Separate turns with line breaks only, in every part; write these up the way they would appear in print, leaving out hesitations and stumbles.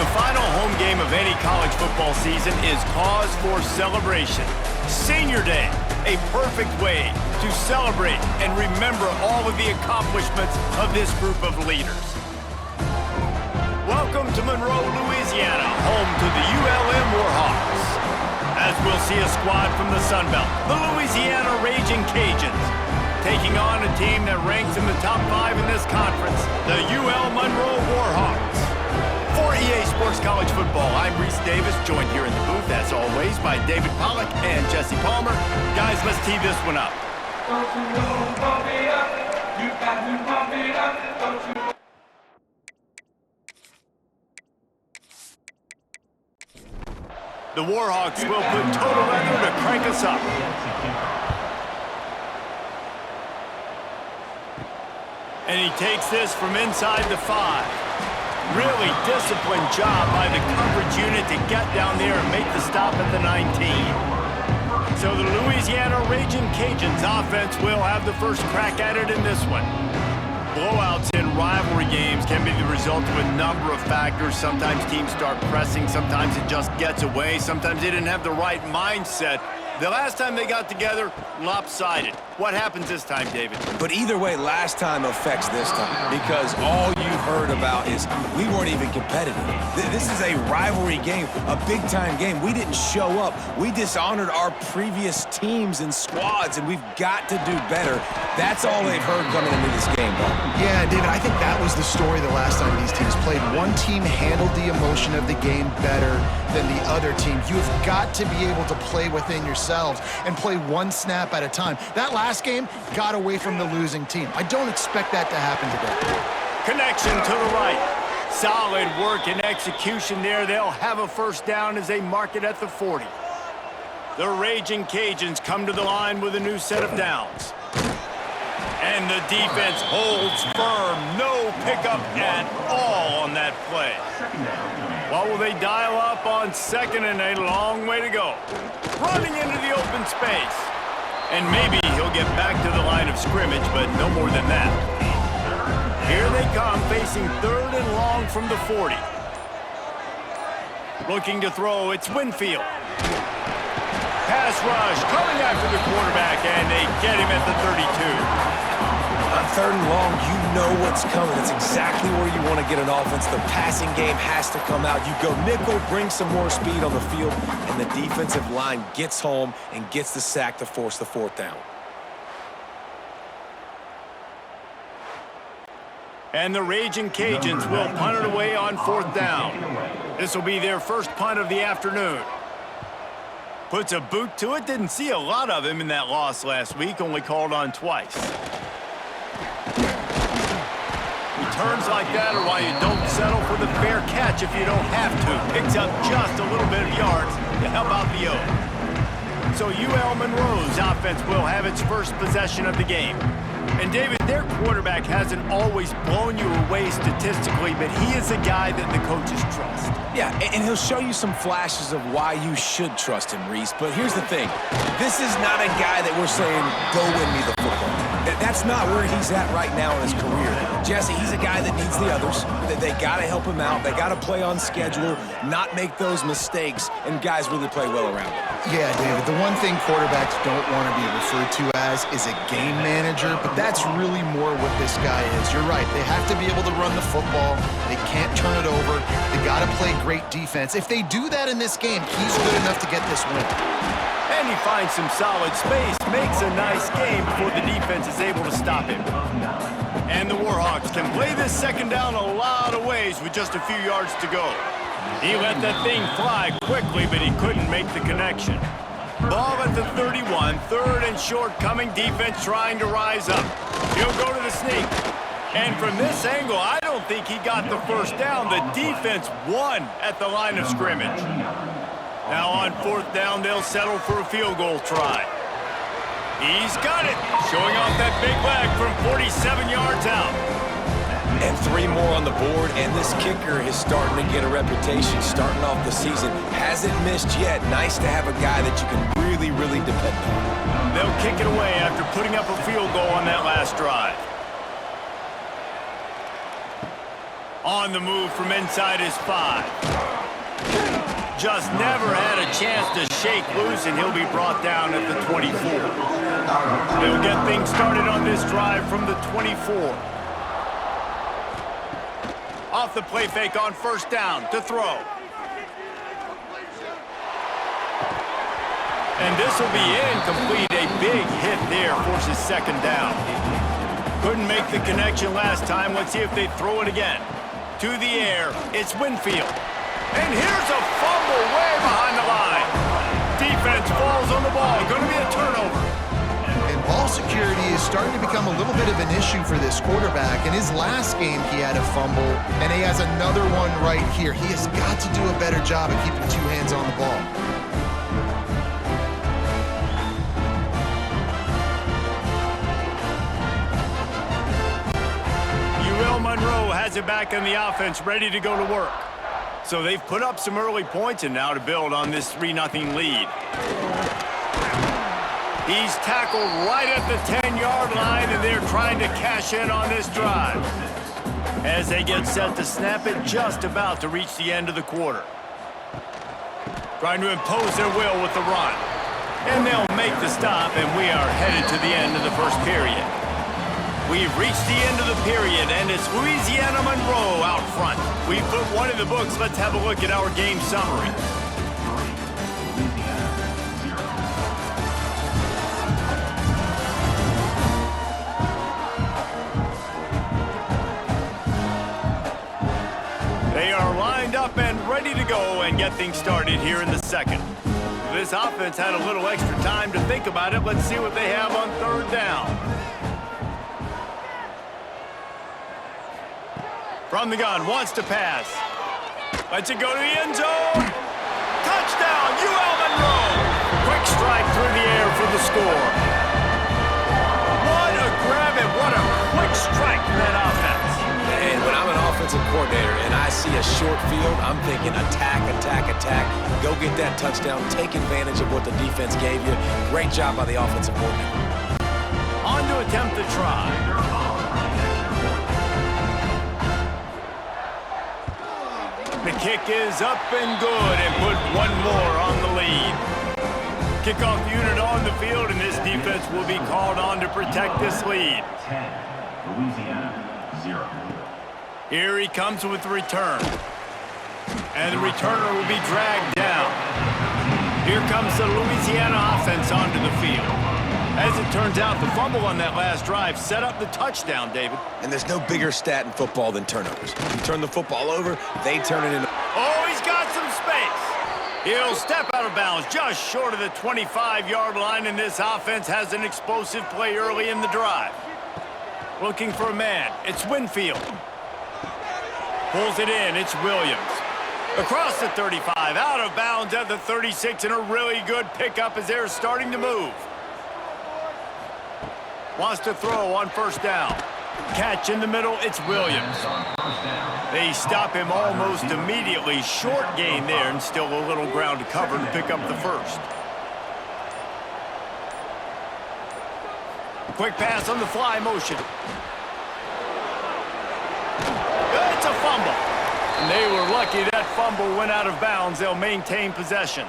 The final home game of any college football season is cause for celebration. Senior Day, a perfect way to celebrate and remember all of the accomplishments of this group of leaders. Welcome to Monroe, Louisiana, home to the ULM Warhawks. As we'll see a squad from the Sun Belt, the Louisiana Raging Cajuns, taking on a team that ranks in the top 5 in this conference, the UL Monroe Warhawks. For EA Sports College Football, I'm Reese Davis, joined here in the booth, as always, by David Pollack and Jesse Palmer. Guys, let's tee this one up.
Don't you know, pump it up. You got to pump it up. Don't you know?
The Warhawks will put total leather to crank us up. And he takes this from inside the 5. Really disciplined job by the coverage unit to get down there and make the stop at the 19. So the Louisiana Raging Cajuns offense will have the first crack at it in this one. Blowouts in rivalry games can be the result of a number of factors. Sometimes teams start pressing, sometimes it just gets away, sometimes they didn't have the right mindset. The last time they got together, lopsided. What happens this time, David?
But either way, last time affects this time, because all you've heard about is we weren't even competitive. This is a rivalry game, a big-time game. We didn't show up. We dishonored our previous teams and squads, and we've got to do better. That's all they've heard coming into this game, though.
Yeah, David, I think that was the story the last time these teams played. One team handled the emotion of the game better than the other team. You've got to be able to play within yourselves and play one snap at a time. That last game got away from the losing team. I don't expect that to happen today.
Connection to the right. Solid work and execution there. They'll have a first down as they mark it at the 40. The Raging Cajuns come to the line with a new set of downs. And the defense holds firm. No pickup at all on that play. What will they dial up on second and a long way to go? Running into the open space. And maybe he'll get back to the line of scrimmage, but no more than that. Here they come, facing third and long from the 40. Looking to throw, it's Winfield. Pass rush, coming after the quarterback, and they get him at the 32.
On third and long, you know what's coming. That's exactly where you want to get an offense. The passing game has to come out. You go nickel, bring some more speed on the field, and the defensive line gets home and gets the sack to force the 4th down.
And the Raging Cajuns will punt it away on 4th down. This will be their first punt of the afternoon. Puts a boot to it. Didn't see a lot of him in that loss last week, only called on twice. Returns like that are why you don't settle for the fair catch if you don't have to. Picks up just a little bit of yards to help out the O. So UL Monroe's offense will have its first possession of the game. And David, their quarterback hasn't always blown you away statistically, but he is a guy that the coaches trust.
Yeah, and he'll show you some flashes of why you should trust him, Reese. But here's the thing. This is not a guy that we're saying, go win me the football. That's not where he's at right now in his career. Jesse, he's a guy that needs the others. They got to help him out. They got to play on schedule, not make those mistakes, and guys really play well around him.
Yeah, David, the one thing quarterbacks don't want to be referred to as is a game manager, but that's really more what this guy is. You're right. They have to be able to run the football. They can't turn it over. They got to play great defense. If they do that in this game, he's good enough to get this win.
And he finds some solid space, makes a nice game before the defense is able to stop him. And the Warhawks can play this second down a lot of ways with just a few yards to go. He let that thing fly quickly, but he couldn't make the connection. Ball at the 31, third and short coming, defense trying to rise up. He'll go to the sneak. And from this angle, I don't think he got the first down. The defense won at the line of scrimmage. Now on 4th down, they'll settle for a field goal try. He's got it, showing off that big leg from 47 yards out.
And 3 more on the board, and this kicker is starting to get a reputation starting off the season. Hasn't missed yet. Nice to have a guy that you can really, really depend on.
They'll kick it away after putting up a field goal on that last drive. On the move from inside his 5. Just never had a chance to shake loose, and he'll be brought down at the 24. They'll get things started on this drive from the 24. Off the play fake on first down to throw. And this will be incomplete. A big hit there forces second down. Couldn't make the connection last time. Let's see if they throw it again. To the air, it's Winfield. And here's a fumble way behind the line. Defense falls on the ball. Going to be a turnover.
And ball security is starting to become a little bit of an issue for this quarterback. In his last game, he had a fumble, and he has another one right here. He has got to do a better job of keeping 2 hands on the ball.
Monroe has it back in the offense, ready to go to work. So they've put up some early points, and now to build on this 3-0 lead. He's tackled right at the 10-yard line, and they're trying to cash in on this drive. As they get set to snap it, just about to reach the end of the quarter. Trying to impose their will with the run. And they'll make the stop, and we are headed to the end of the first period. We've reached the end of the period, and it's Louisiana Monroe out front. We've put one in the books. Let's have a look at our game summary. They are lined up and ready to go and get things started here in the second. This offense had a little extra time to think about it. Let's see what they have on third down. From the gun, wants to pass. Lets it go to the end zone. Touchdown, UL Monroe. Quick strike through the air for the score. What a grab and what a quick strike from that offense.
And when I'm an offensive coordinator and I see a short field, I'm thinking attack, attack, attack. Go get that touchdown. Take advantage of what the defense gave you. Great job by the offensive coordinator.
On to attempt the try. The kick is up and good, and put one more on the lead. Kickoff unit on the field, and this defense will be called on to protect this lead.
10, Louisiana, 0.
Here he comes with the return. And the returner will be dragged down. Here comes the Louisiana offense onto the field. As it turns out, the fumble on that last drive set up the touchdown, David.
And there's no bigger stat in football than turnovers. You turn the football over, they turn it into...
Oh, he's got some space. He'll step out of bounds just short of the 25-yard line, and this offense has an explosive play early in the drive. Looking for a man. It's Winfield. Pulls it in. It's Williams. Across the 35, out of bounds at the 36, and a really good pickup as they're starting to move. Wants to throw on first down. Catch in the middle, it's Williams. They stop him almost immediately. Short gain there, and still a little ground to cover to pick up the first. Quick pass on the fly motion. It's a fumble. And they were lucky that fumble went out of bounds. They'll maintain possession.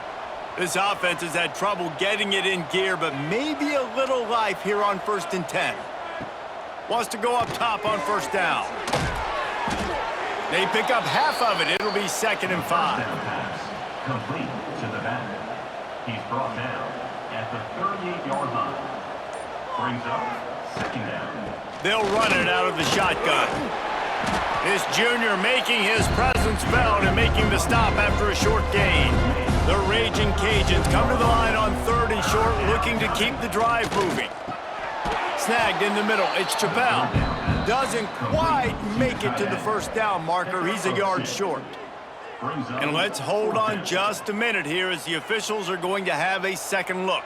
This offense has had trouble getting it in gear, but maybe a little life here on 1st and 10. Wants to go up top on first down. They pick up half of it. It'll be 2nd and 5.
Complete to the back. He's brought down at the 38-yard line. Brings up 2nd down.
They'll run it out of the shotgun. This junior making his presence felt and making the stop after a short gain. The Raging Cajuns come to the line on 3rd and short, looking to keep the drive moving. Snagged in the middle, it's Chappelle. Doesn't quite make it to the first down marker. He's a yard short. And let's hold on just a minute here as the officials are going to have a second look.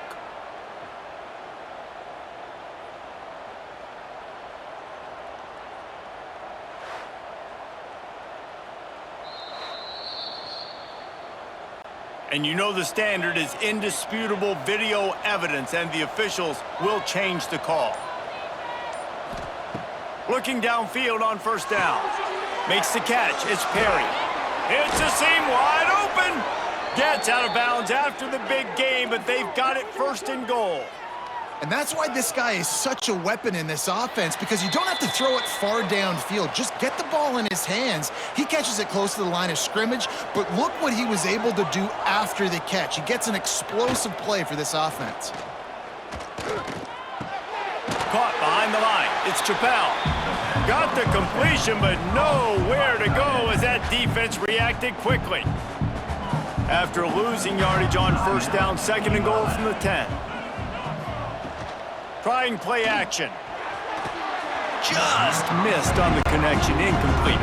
And you know the standard is indisputable video evidence, and the officials will change the call. Looking downfield on first down. Makes the catch. It's Perry. It's a seam wide open. Gets out of bounds after the big game, but they've got it first and goal.
And that's why this guy is such a weapon in this offense, because you don't have to throw it far downfield. Just get the ball in his hands. He catches it close to the line of scrimmage, but look what he was able to do after the catch. He gets an explosive play for this offense.
Caught behind the line. It's Chappelle. Got the completion, but nowhere to go as that defense reacted quickly. After losing yardage on first down, second and goal from the 10. Trying play action. Just missed on the connection, incomplete.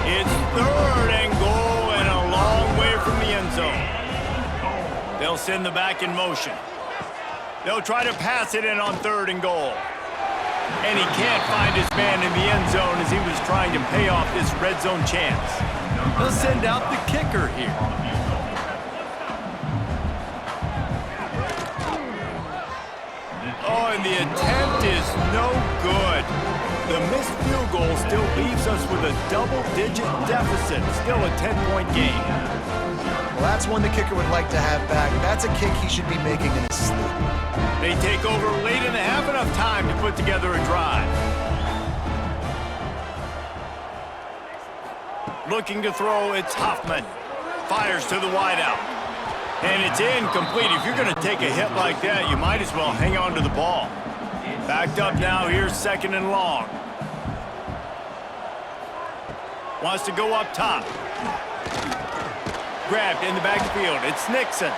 It's third and goal and a long way from the end zone. They'll send the back in motion. They'll try to pass it in on third and goal. And he can't find his man in the end zone as he was trying to pay off this red zone chance. They'll send out the kicker here. Oh, and the attempt is no good. The missed field goal still leaves us with a double-digit deficit. Still a 10-point game.
Well, that's one the kicker would like to have back. That's a kick he should be making in his sleep.
They take over late in the half, enough time to put together a drive. Looking to throw, it's Hoffman. Fires to the wideout. And it's incomplete. If you're going to take a hit like that, you might as well hang on to the ball. Backed up now, here's second and long. Wants to go up top. Grabbed in the backfield. It's Nixon.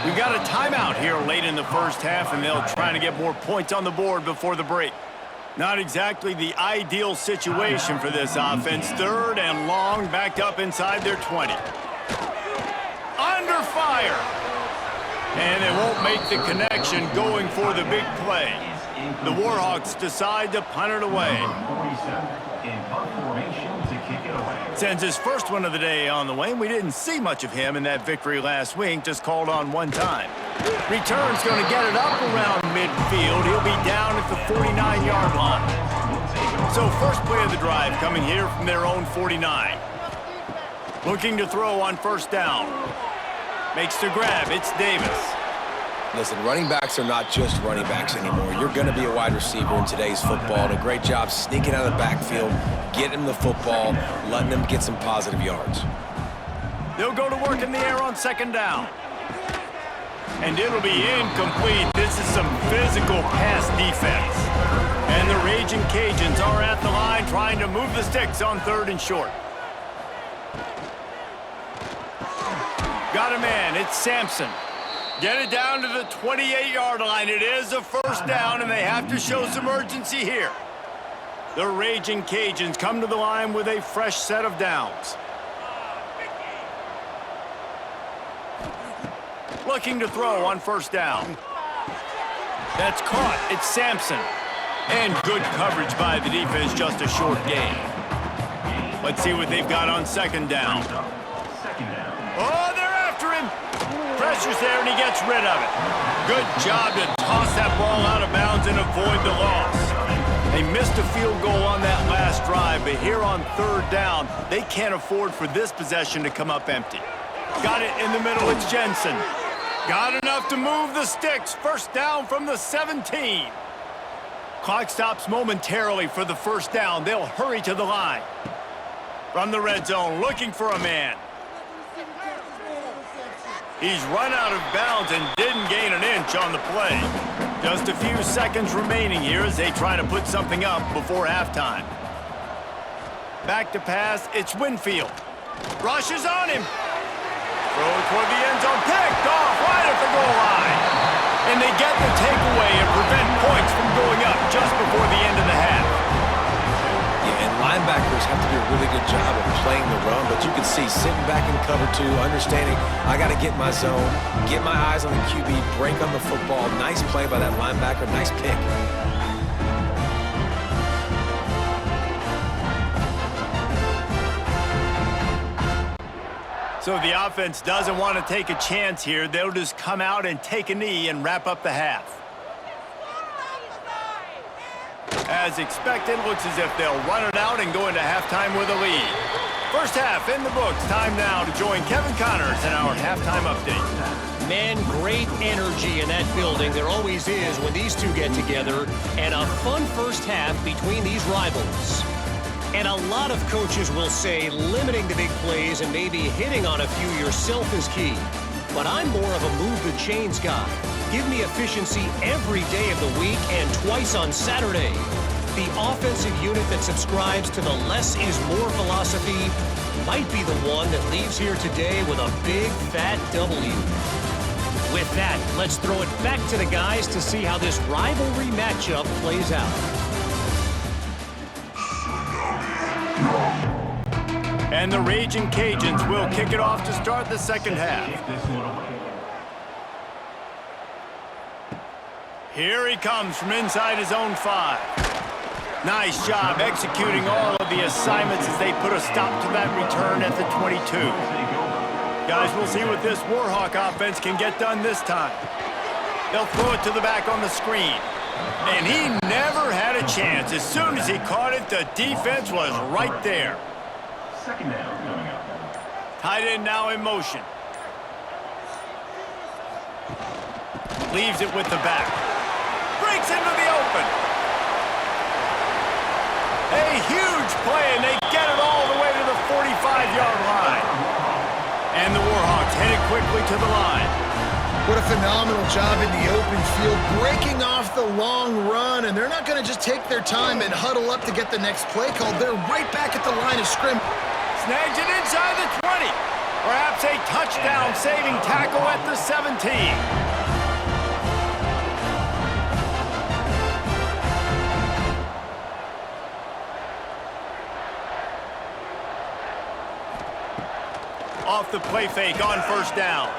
We've got a timeout here late in the first half, and they'll try to get more points on the board before the break. Not exactly the ideal situation for this offense. Third and long, backed up inside their 20. Under fire. And they won't make the connection going for the big play. The Warhawks decide to punt it away. Sends his first one of the day on the way, and we didn't see much of him in that victory last week, just called on one time. Return's going to get it up around midfield. He'll be down at the 49-yard line. So first play of the drive coming here from their own 49. Looking to throw on first down. Makes the grab. It's Davis.
Listen, running backs are not just running backs anymore. You're going to be a wide receiver in today's football. And a great job sneaking out of the backfield, getting him the football, letting him get some positive yards.
They'll go to work in the air on second down. And it'll be incomplete. This is some physical pass defense. And the Raging Cajuns are at the line trying to move the sticks on third and short. Got a man. It's Sampson. Get it down to the 28-yard line. It is a first down, and they have to show some urgency here. The Raging Cajuns come to the line with a fresh set of downs. Looking to throw on first down. That's caught. It's Sampson. And good coverage by the defense, just a short gain. Let's see what they've got on second down. Oh, they're after him. Pressure's there, and he gets rid of it. Good job to toss that ball out of bounds and avoid the loss. They missed a field goal on that last drive, but here on third down, they can't afford for this possession to come up empty. Got it in the middle. It's Jensen. Got enough to move the sticks. First down from the 17. Clock stops momentarily for the first down. They'll hurry to the line. From the red zone, looking for a man. He's run out of bounds and didn't gain an inch on the play. Just a few seconds remaining here as they try to put something up before halftime. Back to pass, it's Winfield. Rushes on him. Throw it toward the end zone, picked off right at the goal line. And they get the takeaway and prevent points from going up just before the end of the half.
Yeah, and linebackers have to do a really good job of playing the run, but you can see sitting back in cover two, understanding I got to get my zone, get my eyes on the QB, break on the football. Nice play by that linebacker, nice pick.
So the offense doesn't want to take a chance here. They'll just come out and take a knee and wrap up the half. As expected, looks as if they'll run it out and go into halftime with a lead. First half in the books. Time now to join Kevin Connors in our halftime update.
Man, great energy in that building. There always is when these two get together. And a fun first half between these rivals. And a lot of coaches will say limiting the big plays and maybe hitting on a few yourself is key. But I'm more of a move the chains guy. Give me efficiency every day of the week and twice on Saturday. The offensive unit that subscribes to the less is more philosophy might be the one that leaves here today with a big fat W. With that, let's throw it back to the guys to see how this rivalry matchup plays out.
And the Raging Cajuns will kick it off to start the second half. Here he comes from inside his own 5. Nice job executing all of the assignments as they put a stop to that return at the 22. Guys, we'll see what this Warhawk offense can get done this time. They'll throw it to the back on the screen. And he never had a chance. As soon as he caught it, the defense was right there.
Second down coming up.
Tight end now in motion. Leaves it with the back. Breaks into the open. A huge play, and they get it all the way to the 45-yard line. And the Warhawks headed quickly to the line.
What a phenomenal job in the open field, breaking off the long run, and they're not going to just take their time and huddle up to get the next play called. They're right back at the line of scrimmage.
Snags it inside the 20. Perhaps a touchdown-saving tackle at the 17. Off the play fake on first down.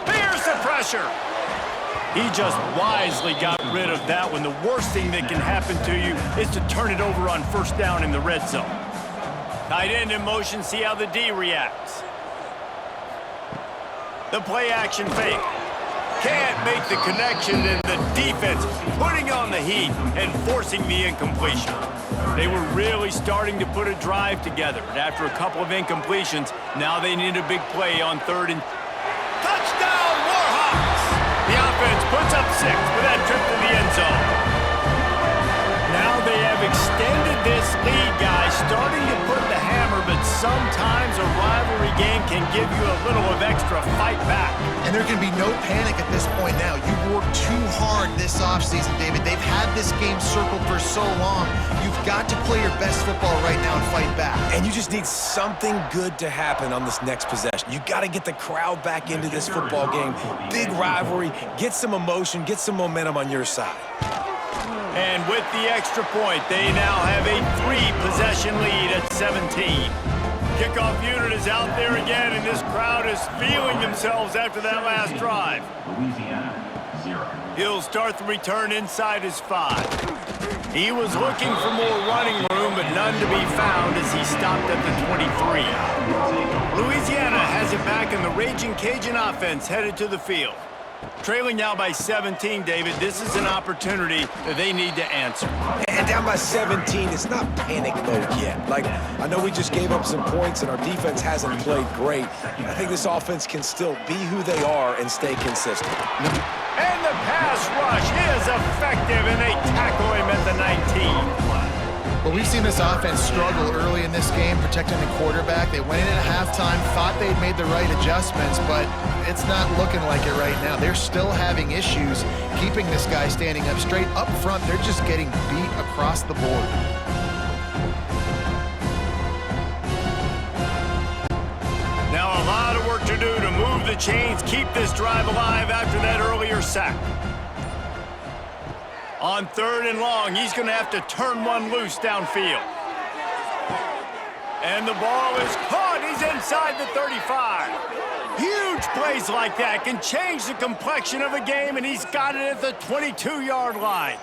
Here's the pressure. He just wisely got rid of that one. The worst thing that can happen to you is to turn it over on first down in the red zone. Tight end in motion, see how the D reacts. The play action fake. Can't make the connection, and the defense putting on the heat and forcing the incompletion. They were really starting to put a drive together, and after a couple of incompletions, now they need a big play on third and... Touchdown, Warhawks! The offense puts up 6 with that trip to the end zone. Now they have extended this lead, guys, starting to put the hammer, but sometimes a rivalry game can give you a little of extra fight back.
And there can be no panic at this point now. You've worked too hard this offseason, David. They've had this game circled for so long. You've got to play your best football right now and fight back.
And you just need something good to happen on this next possession. You got to get the crowd back into this football game. Big rivalry. Get some emotion. Get some momentum on your side.
And with the extra point, they now have a 3-possession lead at 17. Kickoff unit is out there again, and this crowd is feeling themselves after that last drive.
Louisiana, 0.
He'll start the return inside his 5. He was looking for more running room, but none to be found as he stopped at the 23. Louisiana has it back, and the Raging Cajun offense headed to the field. Trailing now by 17, David, this is an opportunity that they need to answer.
And down by 17, it's not panic mode yet. Like, I know we just gave up some points and our defense hasn't played great. I think this offense can still be who they are and stay consistent.
And the pass rush is effective, and they tackle him at the 19.
Well, we've seen this offense struggle early in this game, protecting the quarterback. They went in at halftime, thought they'd made the right adjustments, but it's not looking like it right now. They're still having issues keeping this guy standing up straight. Up front, they're just getting beat across the board.
Now a lot of work to do to move the chains, keep this drive alive after that earlier sack. On third and long, he's going to have to turn one loose downfield. And the ball is caught. He's inside the 35. Huge plays like that can change the complexion of a game, and he's got it at the 22-yard line.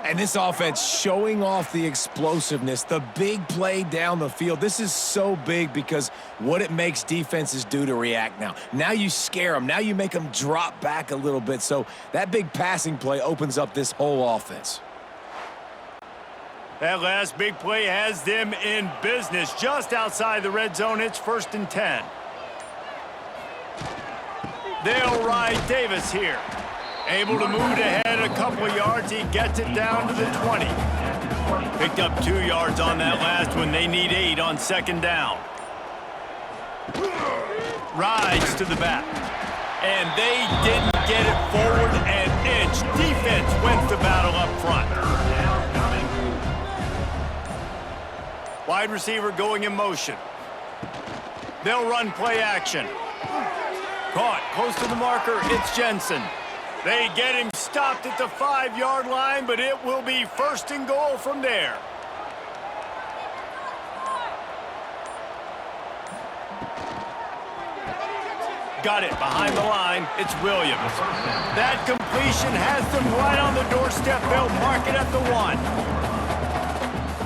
And this offense showing off the explosiveness, the big play down the field. This is so big because what it makes defenses do to react now. Now you scare them. Now you make them drop back a little bit. So that big passing play opens up this whole offense.
That last big play has them in business. Just outside the red zone, it's 1st and 10. They'll ride Davis here. Able to move it ahead a couple of yards. He gets it down to the 20. Picked up 2 yards on that last one. They need 8 on 2nd down. Rides to the back. And they didn't get it forward an inch. Defense wins the battle up front. Wide receiver going in motion. They'll run play action. Caught close to the marker. It's Jensen. They get him stopped at the 5-yard line, but it will be 1st and goal from there. Got it behind the line. It's Williams. That completion has them right on the doorstep. They'll mark it at the 1.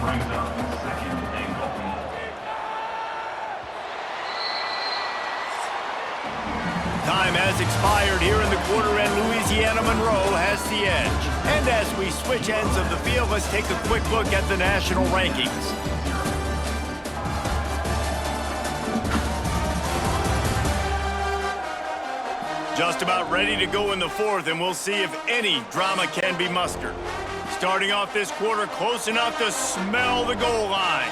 Brings up 2nd and goal.
Time has expired here in the quarter, and Louisiana Monroe has the edge. And as we switch ends of the field, let's take a quick look at the national rankings. Just about ready to go in the 4th, and we'll see if any drama can be mustered. Starting off this quarter close enough to smell the goal line.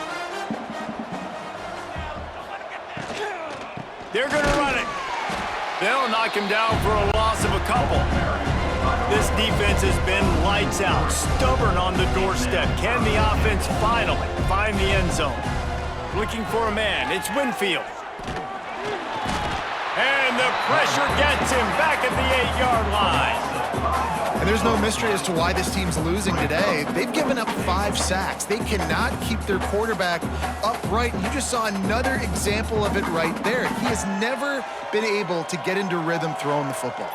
They're going to run it. They'll knock him down for a loss of a couple. This defense has been lights out, stubborn on the doorstep. Can the offense finally find the end zone? Looking for a man. It's Winfield. And the pressure gets him back at the 8-yard line.
And there's no mystery as to why this team's losing today. They've given up 5 sacks. They cannot keep their quarterback upright. And you just saw another example of it right there. He has never been able to get into rhythm throwing the football.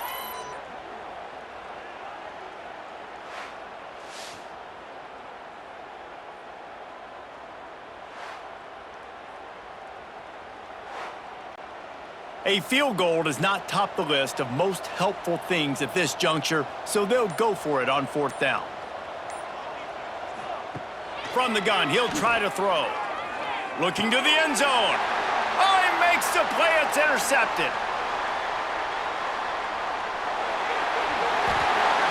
A field goal does not top the list of most helpful things at this juncture, so they'll go for it on 4th down. From the gun, he'll try to throw. Looking to the end zone. Oh, he makes the play. It's intercepted.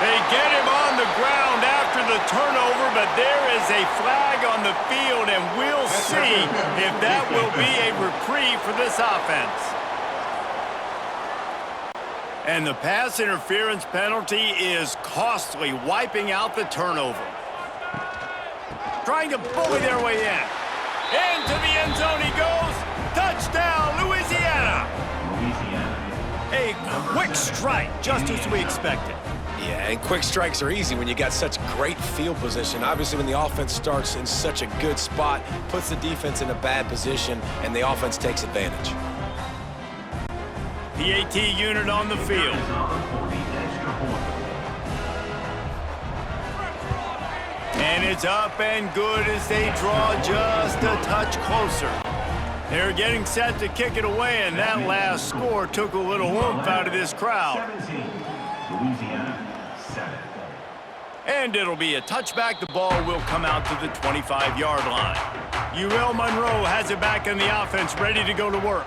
They get him on the ground after the turnover, but there is a flag on the field, and we'll see if that will be a reprieve for this offense. And the pass interference penalty is costly, wiping out the turnover. Trying to bully their way in. Into the end zone he goes. Touchdown, Louisiana. A quick strike, just as we expected.
Yeah, and quick strikes are easy when you got such great field position. Obviously, when the offense starts in such a good spot, puts the defense in a bad position, and the offense takes advantage.
PAT unit on the field. And it's up and good as they draw just a touch closer. They're getting set to kick it away, and that last score took a little oomph out of this crowd.
17, Louisiana 7.
And it'll be a touchback. The ball will come out to the 25-yard line. Monroe has it back in the offense, ready to go to work.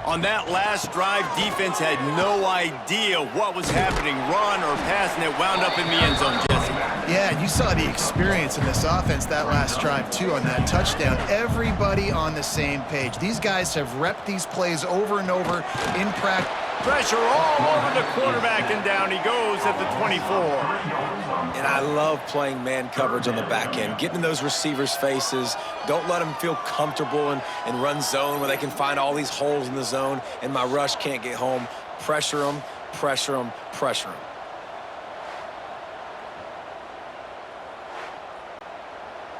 On that last drive, defense had no idea what was happening, run or pass, and it wound up in the end zone, Jesse.
Yeah, and you saw the experience in this offense that last drive, too, on that touchdown. Everybody on the same page. These guys have repped these plays over and over in practice.
Pressure all over the quarterback, and down he goes at the 24.
And I love playing man coverage on the back end, getting in those receivers' faces. Don't let them feel comfortable and run zone where they can find all these holes in the zone, and my rush can't get home. Pressure them, pressure them, pressure them.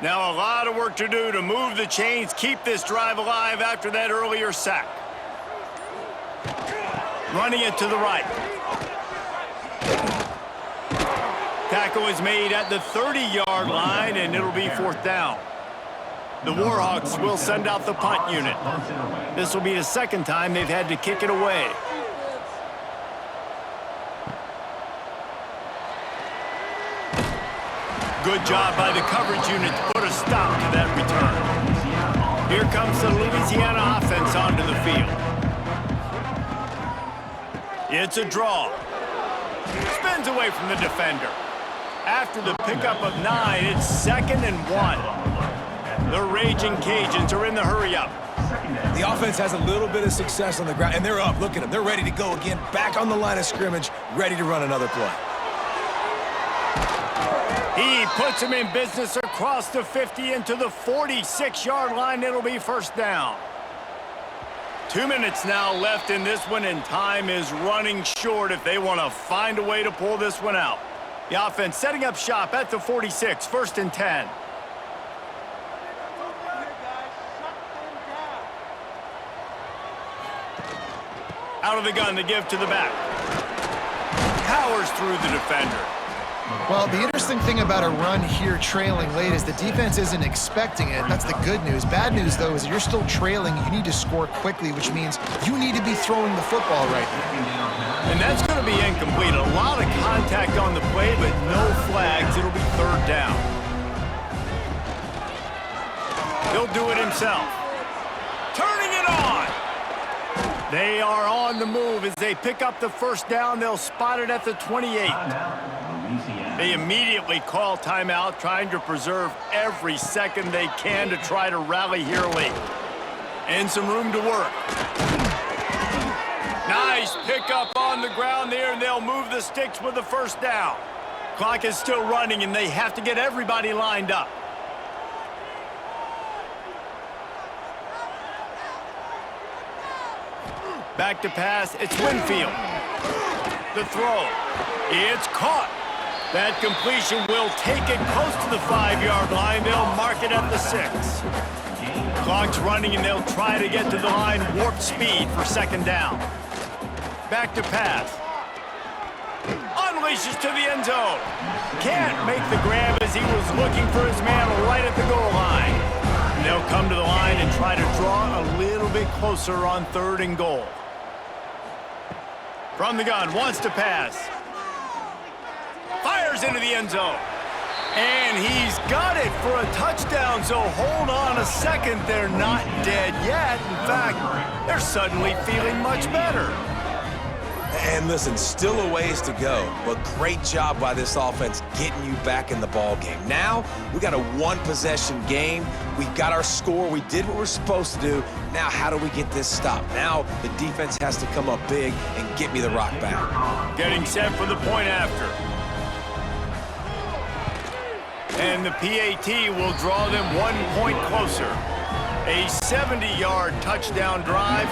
Now a lot of work to do to move the chains, keep this drive alive after that earlier sack. Running it to the right. Tackle is made at the 30-yard line, and it'll be 4th down. The Warhawks will send out the punt unit. This will be the second time they've had to kick it away. Good job by the coverage unit to put a stop to that return. Here comes the Louisiana offense onto the field. It's a draw. Spins away from the defender. After the pickup of 9, it's 2nd and 1. The Raging Cajuns are in the hurry-up.
The offense has a little bit of success on the ground, and they're up. Look at them. They're ready to go again, back on the line of scrimmage, ready to run another play.
He puts him in business across the 50 into the 46-yard line. It'll be 1st down. 2 minutes now left in this one, and time is running short if they want to find a way to pull this one out. The offense setting up shop at the 46, 1st and 10. Out of the gun, the give to the back. Powers through the defender.
Well, the interesting thing about a run here trailing late is the defense isn't expecting it. That's the good news. Bad news, though, is that you're still trailing. You need to score quickly, which means you need to be throwing the football right now.
And that's going to be incomplete. A lot of contact on the play, but no flags. It'll be 3rd down. He'll do it himself. Turning it on. They are on the move as they pick up the 1st down. They'll spot it at the 28. They immediately call timeout, trying to preserve every second they can to try to rally here late. And some room to work. Nice pickup on the ground there, and they'll move the sticks with the 1st down. Clock is still running, and they have to get everybody lined up. Back to pass, it's Winfield. The throw, it's caught. That completion will take it close to the 5-yard line. They'll mark it at the 6. Clock's running, and they'll try to get to the line warp speed for 2nd down. Back to pass. Unleashes to the end zone. Can't make the grab as he was looking for his man right at the goal line. And they'll come to the line and try to draw a little bit closer on 3rd and goal. From the gun, wants to pass. Fires into the end zone. And he's got it for a touchdown, so hold on a second. They're not dead yet. In fact, they're suddenly feeling much better.
And listen, still a ways to go, but great job by this offense getting you back in the ball game. Now, we got a 1-possession game. We got our score. We did what we're supposed to do. Now, how do we get this stopped? Now, the defense has to come up big and get me the rock back.
Getting set for the point after. And the PAT will draw them 1 point closer. A 70-yard touchdown drive.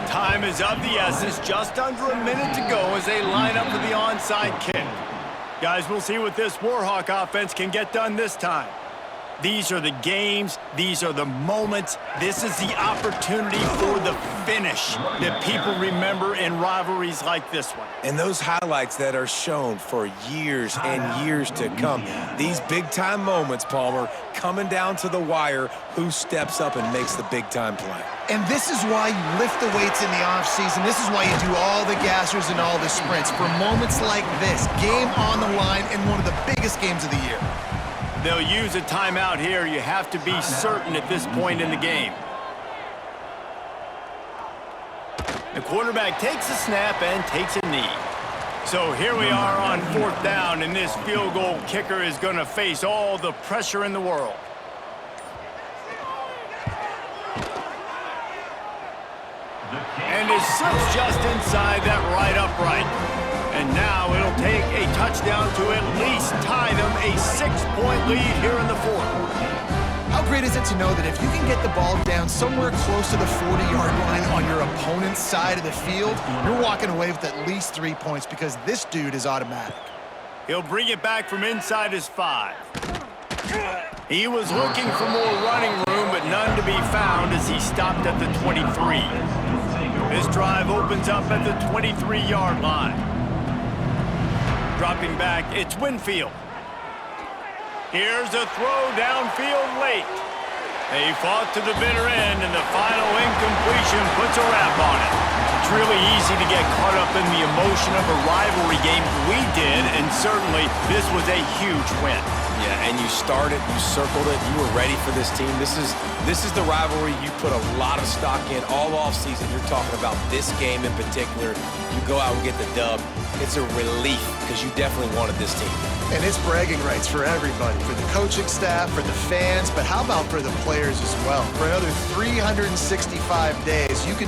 Time is of the essence, just under a minute to go as they line up for the onside kick. Guys, we'll see what this Warhawk offense can get done this time. These are the games. These are the moments. This is the opportunity for the finish that people remember in rivalries like this one.
And those highlights that are shown for years and years to come. These big-time moments, Palmer, coming down to the wire, who steps up and makes the big-time play.
And this is why you lift the weights in the offseason. This is why you do all the gassers and all the sprints. For moments like this, game on the line in one of the biggest games of the year.
They'll use a timeout here. You have to be certain at this point in the game. The quarterback takes a snap and takes a knee. So here we are on 4th down, and this field goal kicker is going to face all the pressure in the world. And it slips just inside that right upright. And now it'll take a touchdown to at least tie them a 6-point lead here in the 4th.
How great is it to know that if you can get the ball down somewhere close to the 40-yard line on your opponent's side of the field, you're walking away with at least 3 points because this dude is automatic.
He'll bring it back from inside his 5. He was looking for more running room, but none to be found as he stopped at the 23. This drive opens up at the 23-yard line. Dropping back, it's Winfield. Here's a throw downfield late. They fought to the bitter end, and the final incompletion puts a wrap on it. It's really easy to get caught up in the emotion of a rivalry game. We did, and certainly this was a huge win.
Yeah, and you started, you circled it, you were ready for this team. This is the rivalry you put a lot of stock in all offseason. You're talking about this game in particular. You go out and get the dub. It's a relief because you definitely wanted this team.
And it's bragging rights for everybody, for the coaching staff, for the fans, but how about for the players as well? For another 365 days, you can